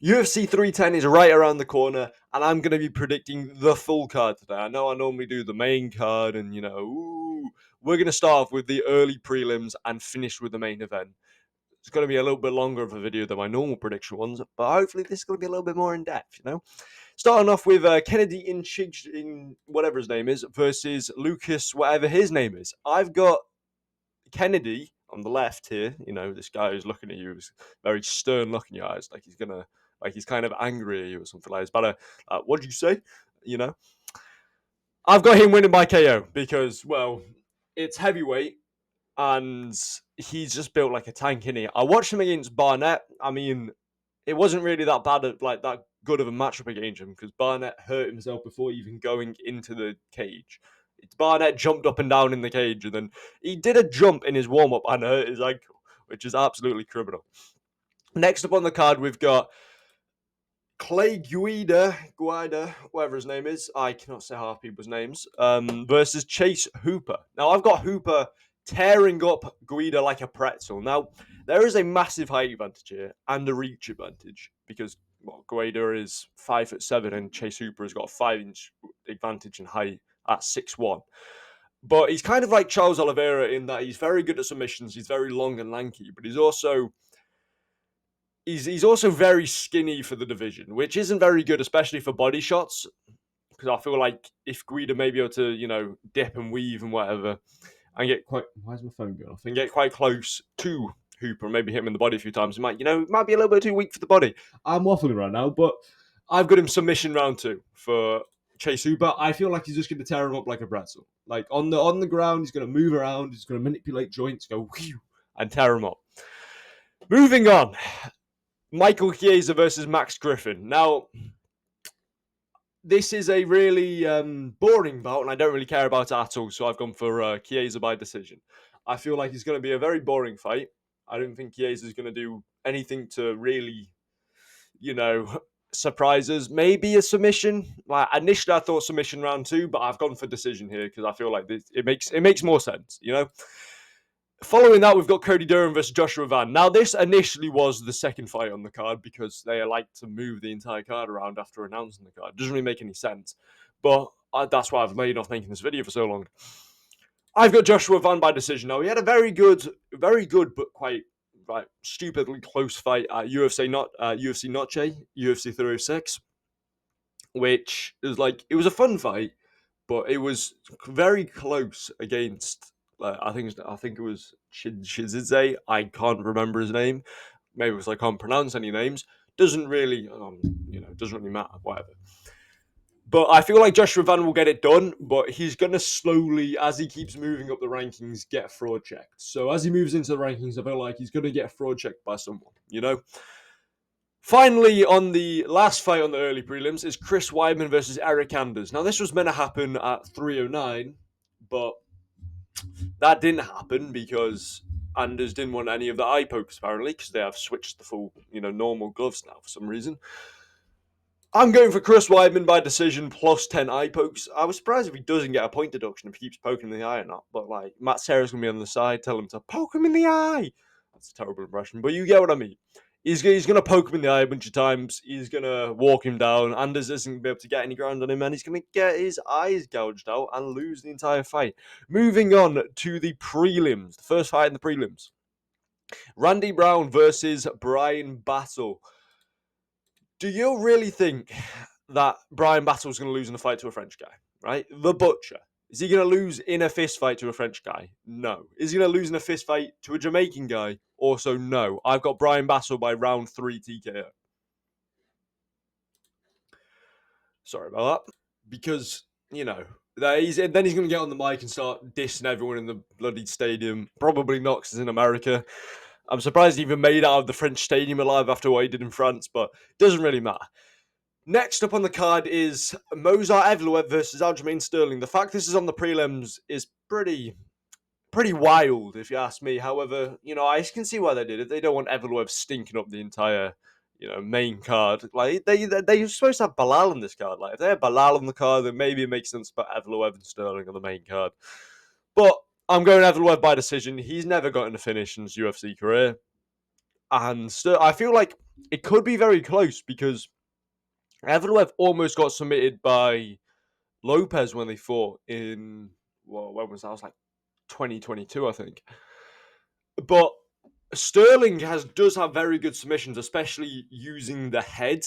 UFC 310 is right around the corner, and I'm going to be predicting the full card today. I know I normally do the main card, and we're going to start off with the early prelims and finish with the main event. It's going to be a little bit longer of a video than my normal prediction ones, but hopefully this is going to be a little bit more in depth, Starting off with Kennedy in whatever his name is versus Lucas, whatever his name is. I've got Kennedy on the left here. This guy who's looking at you is very stern look in your eyes, like he's kind of angry at you or something like that. But what did you say? You know, I've got him winning by KO because, well, it's heavyweight and he's just built like a tank, isn't he? I watched him against Barnett. I mean, it wasn't really that bad, like that good of a matchup against him because Barnett hurt himself before even going into the cage. Barnett jumped up and down in the cage, and then he did a jump in his warm up and hurt his ankle, which is absolutely criminal. Next up on the card, we've got Clay Guida, whatever his name is. I cannot say half people's names. Versus Chase Hooper. Now, I've got Hooper tearing up Guida like a pretzel. Now, there is a massive height advantage here and a reach advantage because Guida is 5'7" and Chase Hooper has got a 5-inch advantage in height at 6'1". But he's kind of like Charles Oliveira in that he's very good at submissions. He's very long and lanky, but he's also very skinny for the division, which isn't very good, especially for body shots. Because I feel like if Guida may be able to, dip and weave and whatever, and get quite. Why's my phone going off? And get quite close to Hooper and maybe hit him in the body a few times. It might be a little bit too weak for the body. I'm waffling right now, but I've got him submission round 2 for Chase Hooper. I feel like he's just going to tear him up like a pretzel. Like on the ground, he's going to move around, he's going to manipulate joints, go whew, and tear him up. Moving on. Michael Chiesa versus Max Griffin. Now, this is a really boring bout, and I don't really care about it at all, so I've gone for Chiesa by decision. I feel like it's going to be a very boring fight. I don't think Chiesa is going to do anything to really, surprise us. Maybe a submission. Like initially, I thought submission round 2, but I've gone for decision here because I feel like it makes more sense. Following that, we've got Cody Durham versus Joshua Van. Now, this initially was the second fight on the card because they like to move the entire card around after announcing the card. It doesn't really make any sense. But that's why I've made off making this video for so long. I've got Joshua Van by decision. Now, he had a very good, but quite stupidly close fight at UFC Noche, UFC 306, which is it was a fun fight, but it was very close against I think it was Chizidze. I can't remember his name. Maybe it's I can't pronounce any names. Doesn't really, doesn't really matter. Whatever. But I feel like Joshua Van will get it done, but he's going to slowly, as he keeps moving up the rankings, get fraud checked. So as he moves into the rankings, I feel like he's going to get fraud checked by someone, Finally, on the last fight on the early prelims is Chris Weidman versus Eryk Anders. Now, this was meant to happen at 309, but that didn't happen because Anders didn't want any of the eye pokes, apparently, because they have switched the full, normal gloves now for some reason. I'm going for Chris Weidman by decision plus 10 eye pokes. I was surprised if he doesn't get a point deduction if he keeps poking in the eye or not. But, Matt Serra's going to be on the side, tell him to poke him in the eye. That's a terrible impression, but you get what I mean. He's going to poke him in the eye a bunch of times. He's going to walk him down. Anders isn't going to be able to get any ground on him, and he's going to get his eyes gouged out and lose the entire fight. Moving on to the prelims. The first fight in the prelims. Randy Brown versus Bryan Battle. Do you really think that Bryan Battle's going to lose in a fight to a French guy, right? The Butcher. Is he going to lose in a fist fight to a French guy? No. Is he going to lose in a fist fight to a Jamaican guy? Also, no. I've got Bryan Battle by round 3 TKO. Sorry about that. Because, then he's going to get on the mic and start dissing everyone in the bloody stadium. Probably not because it's in America. I'm surprised he even made out of the French stadium alive after what he did in France, but it doesn't really matter. Next up on the card is Movsar Evloev versus Aljamain Sterling. The fact this is on the prelims is pretty wild, if you ask me. However, I can see why they did it. They don't want Evloev stinking up the entire, main card. They're supposed to have Balal on this card. If they have Balal on the card, then maybe it makes sense to put Evloev and Sterling on the main card. But I'm going Evloev by decision. He's never gotten a finish in his UFC career. And I feel like it could be very close because Evloev almost got submitted by Lopez when they fought in, well, when was that? It was like 2022, I think. But Sterling does have very good submissions, especially using the head.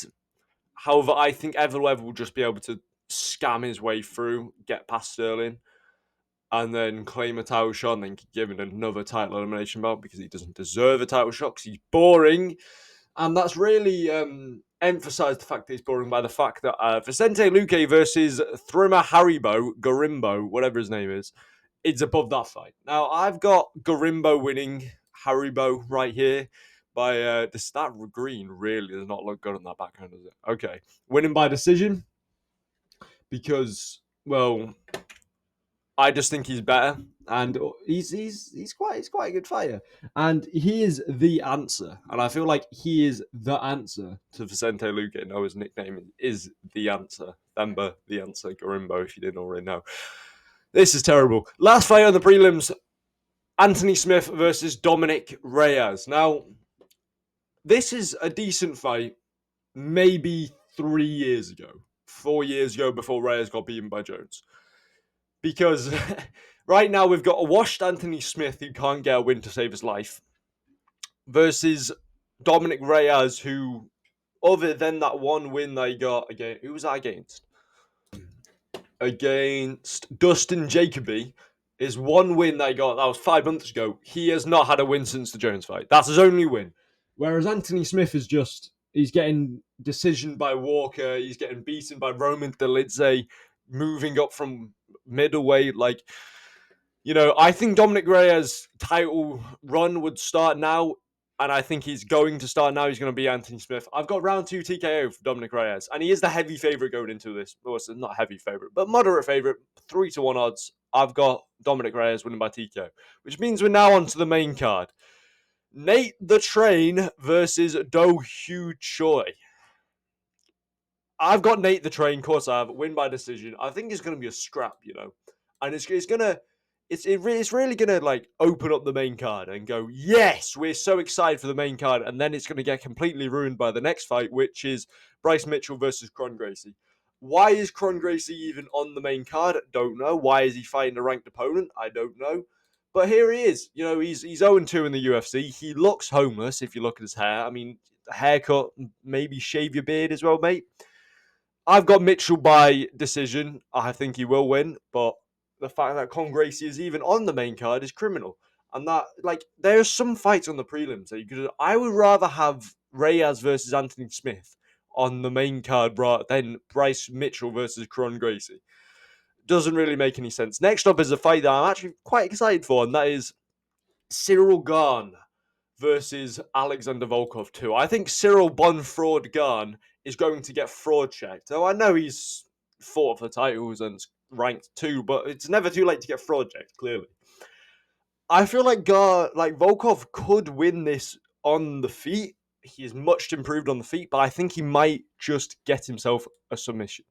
However, I think Evloev will just be able to scam his way through, get past Sterling, and then claim a title shot and then give him another title elimination bout because he doesn't deserve a title shot because he's boring. And that's really emphasised the fact that he's boring by the fact that Vicente Lueque versus Themba Gorimbo, whatever his name is, it's above that fight. Now, I've got Gorimbo winning Haribo right here by that green really does not look good on that background, does it? Okay. Winning by decision because, well, I just think he's better, and he's quite a good fighter, and he is the answer. And I feel like he is the answer to Vicente Luque. No, his nickname is the answer. Themba, the answer. Gorimbo, if you didn't already know. This is terrible. Last fight on the prelims: Antony Smith versus Dominick Reyes. Now, this is a decent fight. Maybe 3 years ago, 4 years ago, before Reyes got beaten by Jones. Because right now we've got a washed Antony Smith who can't get a win to save his life versus Dominick Reyes, who, other than that one win that he got again, who was that against? Against Dustin Jacoby. His one win that he got, that was 5 months ago. He has not had a win since the Jones fight. That's his only win. Whereas Antony Smith is he's getting decision by Walker. He's getting beaten by Roman Dolidze, moving up from middleweight. Like, you know, I think Dominick Reyes' title run would start now, and I think he's going to start now. He's going to be Antony Smith. I've got round 2 TKO for Dominick Reyes, and he is the heavy favourite going into this. Well, it's not heavy favourite, but moderate favourite, 3-1 odds. I've got Dominick Reyes winning by TKO, which means we're now on to the main card. Nate the Train versus Do-Hyu Choi. I've got Nate the Train, of course I have, win by decision. I think it's going to be a scrap, you know, and it's really going to like open up the main card and go, yes, we're so excited for the main card, and then it's going to get completely ruined by the next fight, which is Bryce Mitchell versus Kron Gracie. Why is Kron Gracie even on the main card? Don't know. Why is he fighting a ranked opponent? I don't know. But here he is. You know, he's 0-2 in the UFC. He looks homeless if you look at his hair. I mean, haircut, maybe shave your beard as well, mate. I've got Mitchell by decision. I think he will win, but the fact that Kron Gracie is even on the main card is criminal. And that, like, there are some fights on the prelims that you could. I would rather have Reyes versus Antony Smith on the main card than Bryce Mitchell versus Kron Gracie. Doesn't really make any sense. Next up is a fight that I'm actually quite excited for, and that is Ciryl Gane versus Alexander Volkov 2. I think Ciryl Bon Fraud Gane is going to get fraud checked. So I know he's fought for titles and ranked 2, but it's never too late to get fraud checked, clearly. I feel like Volkov could win this on the feet. He is much improved on the feet, but I think he might just get himself a submission.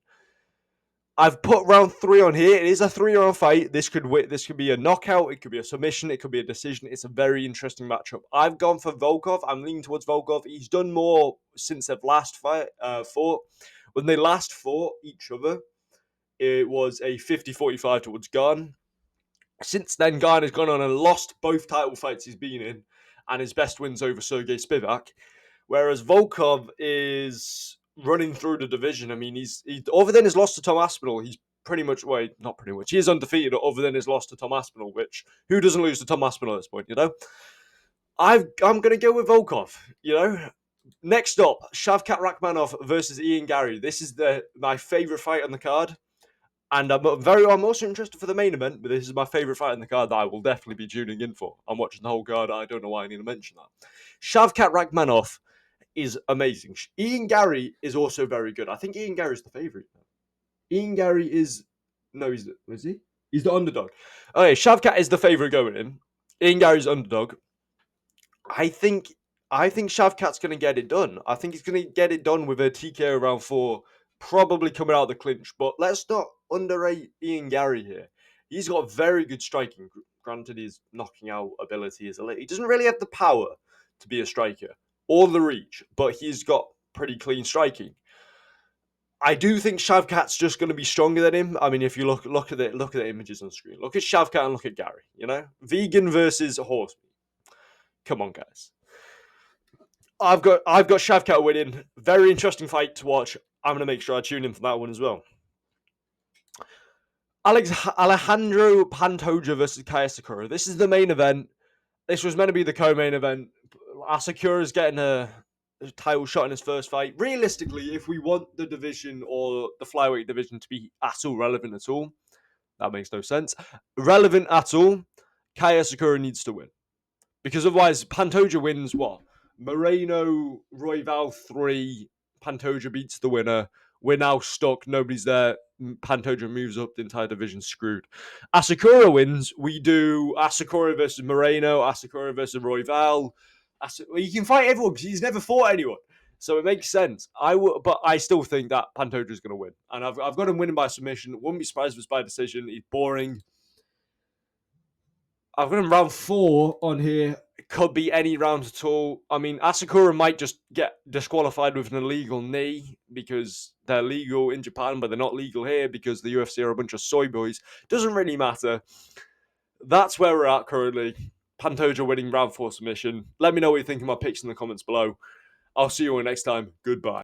I've put round 3 on here. It is a 3-round fight. This could be a knockout. It could be a submission. It could be a decision. It's a very interesting matchup. I've gone for Volkov. I'm leaning towards Volkov. He's done more since they've last fought. When they last fought each other, it was a 50-45 towards Gane. Since then, Gane has gone on and lost both title fights he's been in, and his best wins over Sergey Spivak. Whereas Volkov is running through the division. I mean, he's other than his loss to Tom Aspinall, he's pretty much, well, not pretty much, he is undefeated other than his loss to Tom Aspinall, which, who doesn't lose to Tom Aspinall at this point, you know? I'm going to go with Volkov, you know? Next up, Shavkat Rakhmonov versus Ian Garry. This is my favourite fight on the card. And I'm also interested for the main event, but this is my favourite fight on the card that I will definitely be tuning in for. I'm watching the whole card. I don't know why I need to mention that. Shavkat Rakhmonov is amazing. Ian Garry is also very good. I think Ian Garry is the favourite. Ian Garry is... No, is he? He's the underdog. Okay, Shavkat is the favourite going in. Ian Garry's underdog. I think Shavkat's going to get it done. I think he's going to get it done with a TKO round 4, probably coming out of the clinch. But let's not underrate Ian Garry here. He's got very good striking. Granted, his knocking out ability is he doesn't really have the power to be a striker. or the reach, but he's got pretty clean striking. I do think Shavkat's just going to be stronger than him. I mean, if you look at the images on the screen, look at Shavkat and look at Garry. You know, vegan versus horse. Come on, guys. I've got Shavkat winning. Very interesting fight to watch. I'm going to make sure I tune in for that one as well. Alejandro Pantoja versus Asakura. This is the main event. This was meant to be the co-main event. Asakura's getting a title shot in his first fight. Realistically, if we want the division or the flyweight division to be at all relevant at all, that makes no sense. Relevant at all, Asakura needs to win. Because otherwise, Pantoja wins what? Moreno, Royval 3, Pantoja beats the winner. We're now stuck. Nobody's there. Pantoja moves up. The entire division's screwed. Asakura wins. We do Asakura versus Moreno, Asakura versus Royval. You can fight everyone because he's never fought anyone. So it makes sense. But I still think that Pantoja is going to win. And I've got him winning by submission. Wouldn't be surprised if it's by decision. He's boring. I've got him round 4 on here. It could be any round at all. I mean, Asakura might just get disqualified with an illegal knee because they're legal in Japan, but they're not legal here because the UFC are a bunch of soy boys. Doesn't really matter. That's where we're at currently. Pantoja winning round 4 submission. Let me know what you think of my picks in the comments below. I'll see you all next time. Goodbye.